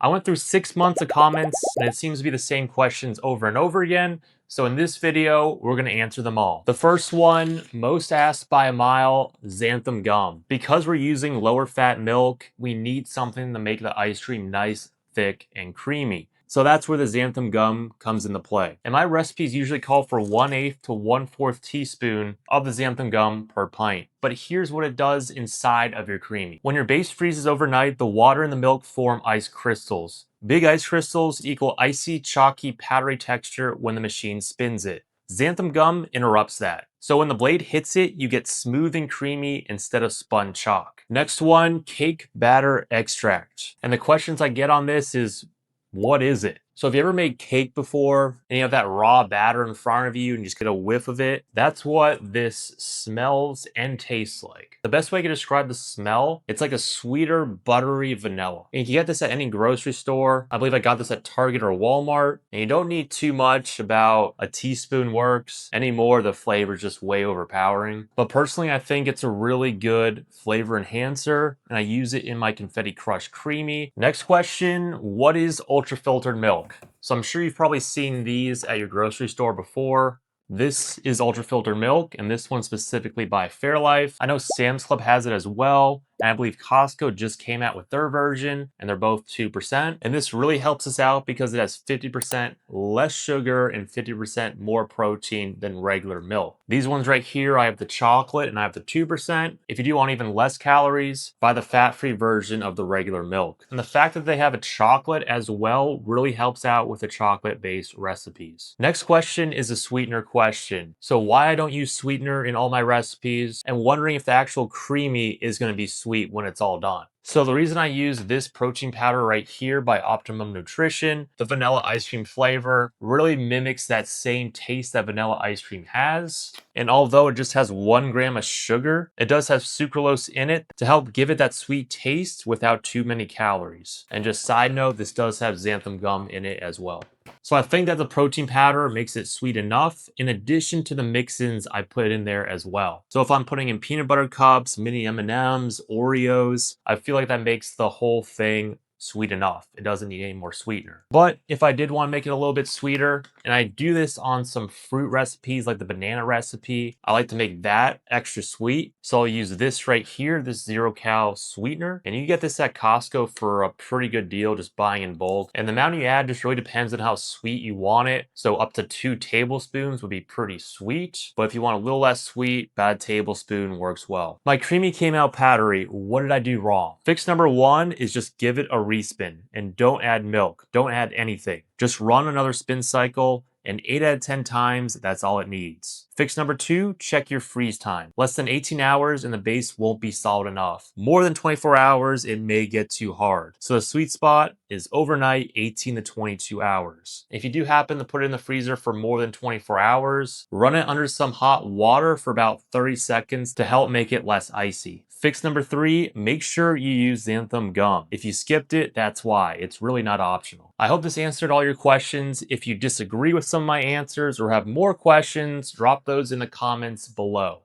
I went through 6 months of comments and it seems to be the same questions over and over again. So in this video, we're gonna answer them all. The first one, most asked by a mile, xanthan gum. Because we're using lower fat milk, we need something to make the ice cream nice, thick, and creamy. So that's where the xanthan gum comes into play. And my recipes usually call for 1/8 to 1/4 teaspoon of the xanthan gum per pint. But here's what it does inside of your creamy. When your base freezes overnight, the water and the milk form ice crystals. Big ice crystals equal icy, chalky, powdery texture when the machine spins it. Xanthan gum interrupts that. So when the blade hits it, you get smooth and creamy instead of spun chalk. Next one, cake batter extract. And the questions I get on this is, what is it? So if you ever made cake before and you have that raw batter in front of you and you just get a whiff of it, that's what this smells and tastes like. The best way I can describe the smell, it's like a sweeter, buttery vanilla. And you can get this at any grocery store. I believe I got this at Target or Walmart. And you don't need too much, about a teaspoon works. Any more, the flavor is just way overpowering. But personally, I think it's a really good flavor enhancer and I use it in my confetti crush creamy. Next question, what is ultra-filtered milk? So I'm sure you've probably seen these at your grocery store before. This is ultra-filtered milk, and this one specifically by Fairlife. I know Sam's Club has it as well, and I believe Costco just came out with their version, and they're both 2%. And this really helps us out because it has 50% less sugar and 50% more protein than regular milk. These ones right here, I have the chocolate and I have the 2%. If you do want even less calories, buy the fat-free version of the regular milk. And the fact that they have a chocolate as well really helps out with the chocolate-based recipes. Next question is a sweetener question. So why I don't use sweetener in all my recipes, and wondering if the actual creamy is going to be sweet when it's all done. So the reason I use this protein powder right here by Optimum Nutrition, the vanilla ice cream flavor really mimics that same taste that vanilla ice cream has. And although it just has 1 gram of sugar, it does have sucralose in it to help give it that sweet taste without too many calories. And just side note, this does have xanthan gum in it as well. So I think that the protein powder makes it sweet enough, in addition to the mix-ins I put in there as well. So if I'm putting in peanut butter cups, mini M&Ms, Oreos, I feel like that makes the whole thing sweet enough. It doesn't need any more sweetener. But if I did want to make it a little bit sweeter, and I do this on some fruit recipes like the banana recipe, I like to make that extra sweet. So I'll use this right here, this 0-cal sweetener. And you get this at Costco for a pretty good deal, just buying in bulk. And the amount you add just really depends on how sweet you want it. So up to 2 tablespoons would be pretty sweet. But if you want a little less sweet, about a tablespoon works well. My creamy came out powdery. What did I do wrong? Fix number 1 is just give it a respin and don't add milk. Don't add anything. Just run another spin cycle, and 8 out of 10 times, that's all it needs. Fix number 2, check your freeze time. Less than 18 hours and the base won't be solid enough. More than 24 hours, it may get too hard. So the sweet spot is overnight, 18 to 22 hours. If you do happen to put it in the freezer for more than 24 hours, run it under some hot water for about 30 seconds to help make it less icy. Fix number 3, make sure you use xanthan gum. If you skipped it, that's why. It's really not optional. I hope this answered all your questions. If you disagree with some of my answers or have more questions, drop those in the comments below.